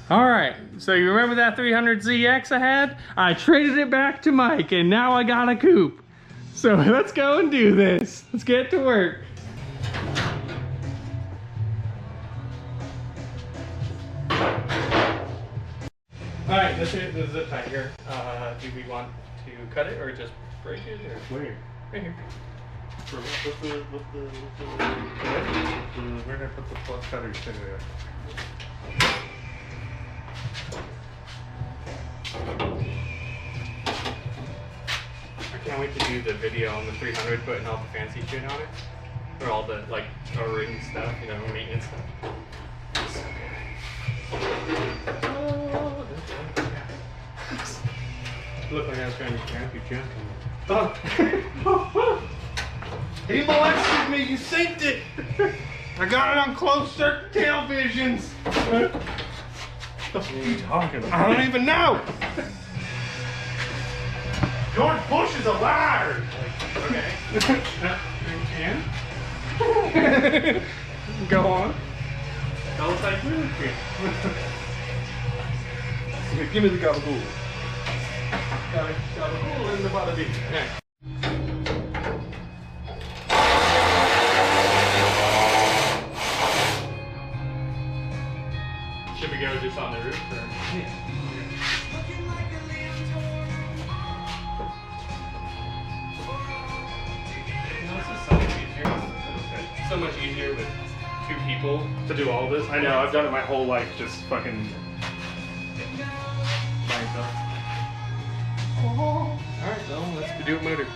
Alright, so you remember that 300ZX I had? I traded it back to Mike and now I got a coupe. So let's go and do this. Let's get to work. Alright, this is the zip tie here. Do we want to cut it or just break it? Or? Where? Right here. Where did I put the plus cutters to there? I can't wait to do the video on the 300 putting all the fancy shit on it. Or all the like O-ring stuff, you know, maintenance stuff. So looked like I was trying to grab you jumping. Oh. He molested me, you synced it! I got it on closed circuit televisions! What the fuck are you talking about? I don't even know! George Bush is a liar! Okay. And? Go on. That looks like really good. Give me the gabagool. Gabagool in the bada bing. Okay. Should we go just on the roof or? Yeah. So much easier with two people To do all this? I know, I've done it my whole life, just fucking by myself. Alright, well, let's do a motor.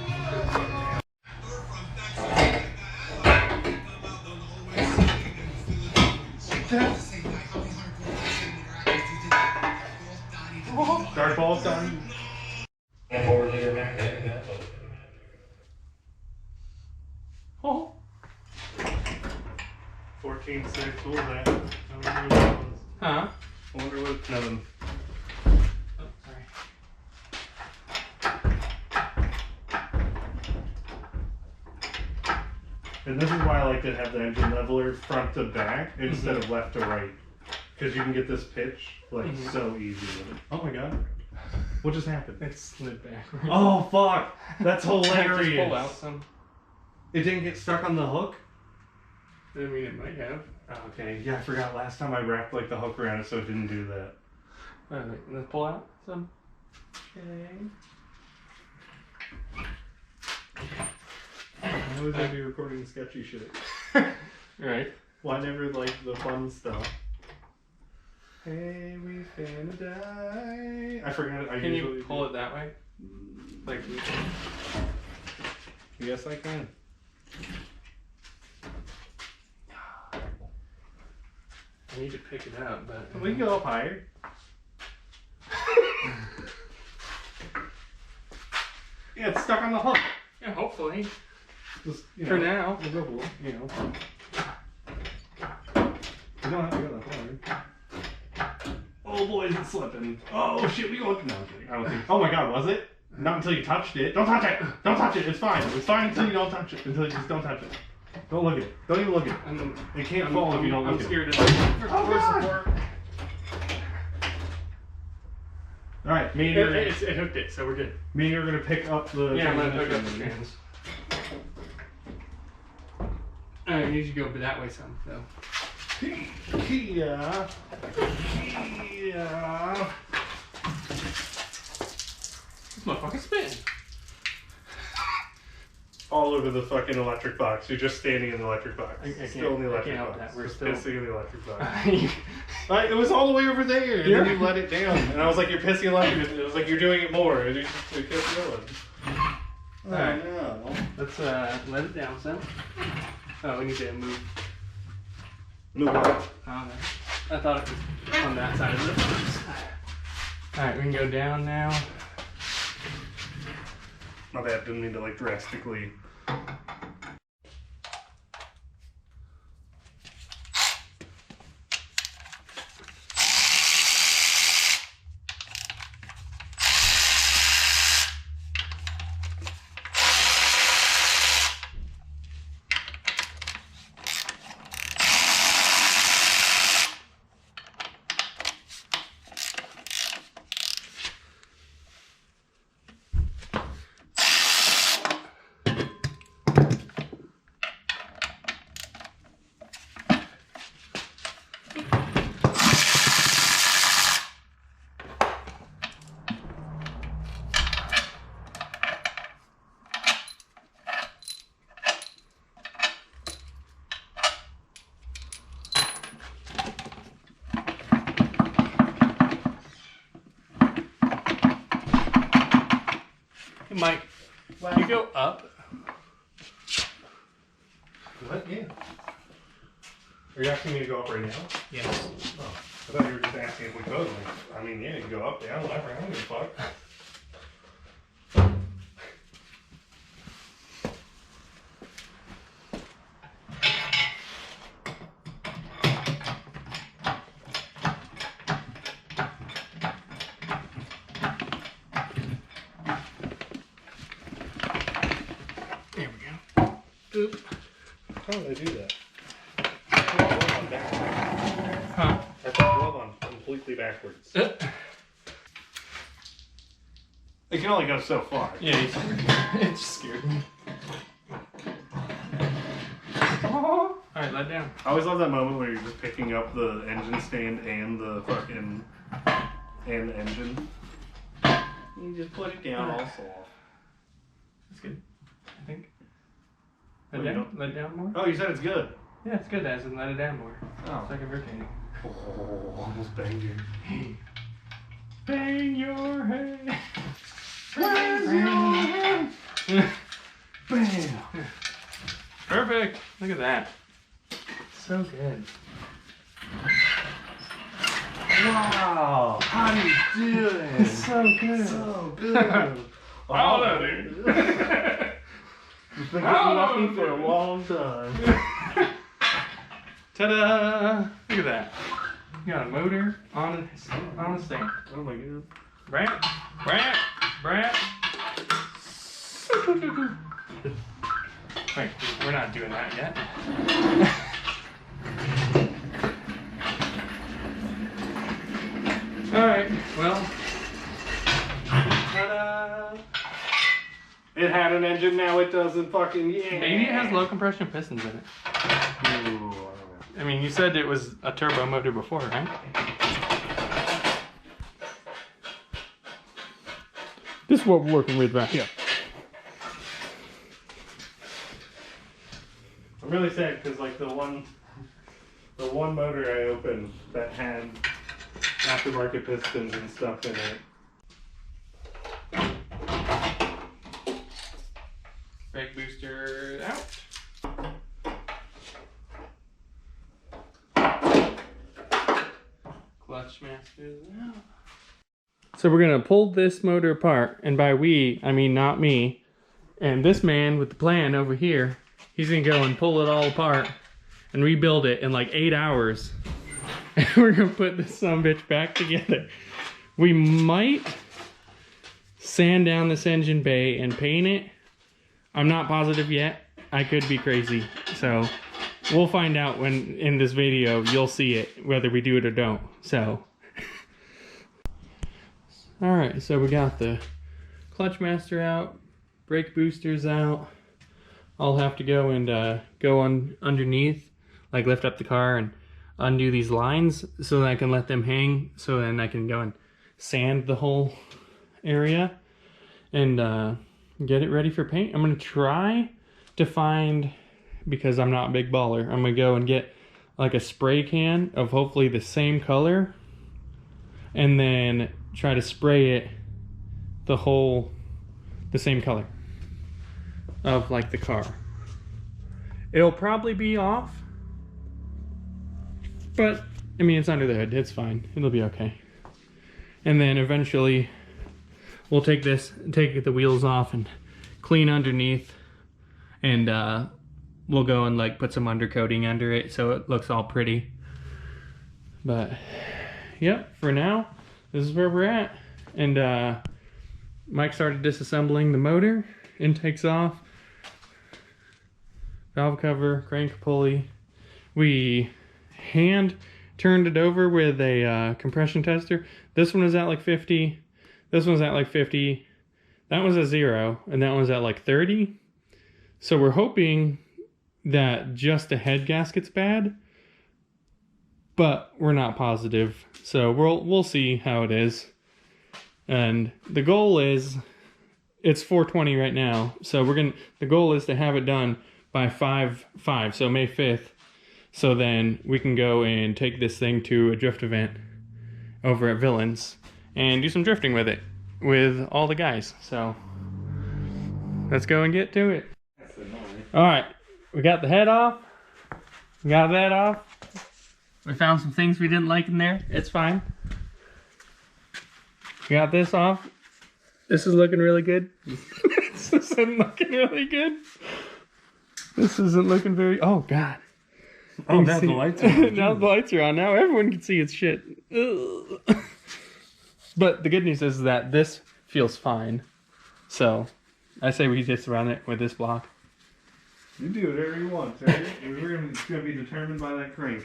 Dart balls done. And forward leader back there. Oh. 14.6, what was that? I wonder what it was. Huh? I wonder what, nothing. Oh, sorry. And this is why I like to have the engine leveler front to back instead of left to right. Because you can get this pitch like so easy with it. Oh my god. What just happened? It slid backwards. Oh fuck! That's hilarious. Just pull out some. It didn't get stuck on the hook? I mean, it might have. Oh, okay, yeah, I forgot last time I wrapped like the hook around it so it didn't do that. Alright, let's pull out some. Okay. I always gonna be recording sketchy shit. Right. Well, I never liked the fun stuff. Hey, we finna die. I forgot it. Can you pull it that way? Like, yes, I can. I need to pick it up, but We can go up higher. Yeah, it's stuck on the hook. yeah, hopefully. Just, For now. we'll go below, you know. You don't have to go that far. Oh boy, is it slipping. Oh shit, we going. No, I'm kidding. I don't think. Oh my god, was it? Not until you touched it. Don't touch it! Don't touch it! It's fine. It's fine until you don't touch it. Until you just don't touch it. Don't look at it. Don't even look at it. It can't fall if you don't look at it. I'm scared of Oh god! Alright, me and you it hooked it, so we're good. me and you are gonna pick up the. Yeah, I'm gonna hook up the transmission. trans. I need you to go that way some, though. Kia. This motherfucker's spinning. All over the fucking electric box. You're just standing in the electric box. I can't- Still in the I electric can't help box. that. We're Just still- pissing in the electric box. Yeah. It was all the way over there, and then you let it down. And I was like, you're pissing electric. It was like, you're doing it more. And you kept going. Alright. no. Let's let it down some. Oh, we need to move. Move on. Oh, no. I thought it was on that side of the box. Alright, we can go down now. My bad, didn't mean to like drastically. Mike, can you go up? What? Yeah. Are you asking me to go up right now? Yes. Oh, I thought you were just asking if we could. Like, I mean, yeah, you can go up, down, left, right. I don't give a fuck. There we go. Oop. How did I do that? I put the glove on backwards. Huh? I put the glove on completely backwards. It can only go so far. Yeah, it just scared me. Alright, let down. I always love that moment where you're just picking up the engine stand and the fucking and the engine. You just put it down all soft. That's good. I think. What, Let you down? don't- Let down more? Oh, you said it's good. Yeah, it's good as in let it down more. Oh. So I can rotate it. Oh, almost banged you. Bang your head. Where's your hand? Bam! Perfect. Look at that. So good. Wow! How do you do it? So good. So good. Oh, no, dude. You've been getting lucky for a long time. Ta-da! Look at that. You got a motor on the stand. Oh my god. Brat, brat, brat. Wait, we're not doing that yet. Alright, well. Ta-da! It had an engine, now it doesn't fucking, yeah. Maybe it has low compression pistons in it. Ooh, I mean, you said it was a turbo motor before, right? This is what we're working with right here. I'm really sad because like the one motor I opened that had aftermarket pistons and stuff in it. Brake booster out. Clutch masters out. So we're gonna pull this motor apart, and by we, I mean not me. And this man with the plan over here, he's gonna go and pull it all apart and rebuild it in like 8 hours. And we're gonna put this sumbitch back together. We might sand down this engine bay and paint it. I'm not positive yet. I could be crazy. So we'll find out when in this video you'll see it, whether we do it or don't. So all right, so we got the clutch master out, brake boosters out. I'll have to go and go on underneath, like lift up the car and undo these lines so that I can let them hang, so then I can go and sand the whole area and get it ready for paint. I'm gonna try to find, because I'm not a big baller, I'm gonna go and get like a spray can of hopefully the same color and then try to spray it the same color of like the car. It'll probably be off, but I mean, it's under the hood, it's fine, it'll be okay. And then eventually we'll take the wheels off and clean underneath, and we'll go and like put some undercoating under it so it looks all pretty. But yep, for now this is where we're at. And Mike started disassembling the motor, intakes off, valve cover, crank pulley. We hand turned it over with a compression tester. This one was at like 50. This one's at like 50. That was at 0, and that one's at like 30. So we're hoping that just the head gasket's bad, but we're not positive. So we'll see how it is. And the goal is, it's 4:20 right now. So the goal is to have it done by 5/5, so May 5th. So then we can go and take this thing to a drift event over at Villains and do some drifting with it with all the guys. So let's go and get to it. That's annoying. All right, we got the head off. We got that off. We found some things we didn't like in there. It's fine. We got this off. This is looking really good. This isn't looking really good. This isn't looking very... Oh, God. Oh, now the lights are on. Now the lights are on. Now everyone can see it's shit. Ugh. But the good news is that this feels fine. So, I say we just run it with this block. You do whatever you want, sir. It's going to be determined by that crank.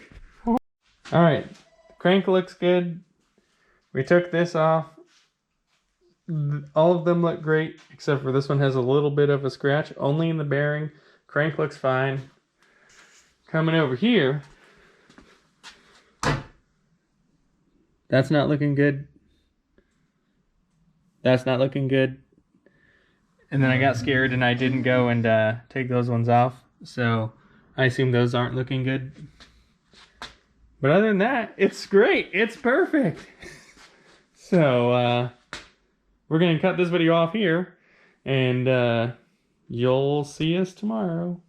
Alright. Crank looks good. We took this off. All of them look great, except for this one has a little bit of a scratch, only in the bearing. Crank looks fine. Coming over here, that's not looking good. That's not looking good. And then I got scared and I didn't go and take those ones off. So I assume those aren't looking good. But other than that, it's great. It's perfect. So we're going to cut this video off here. And you'll see us tomorrow.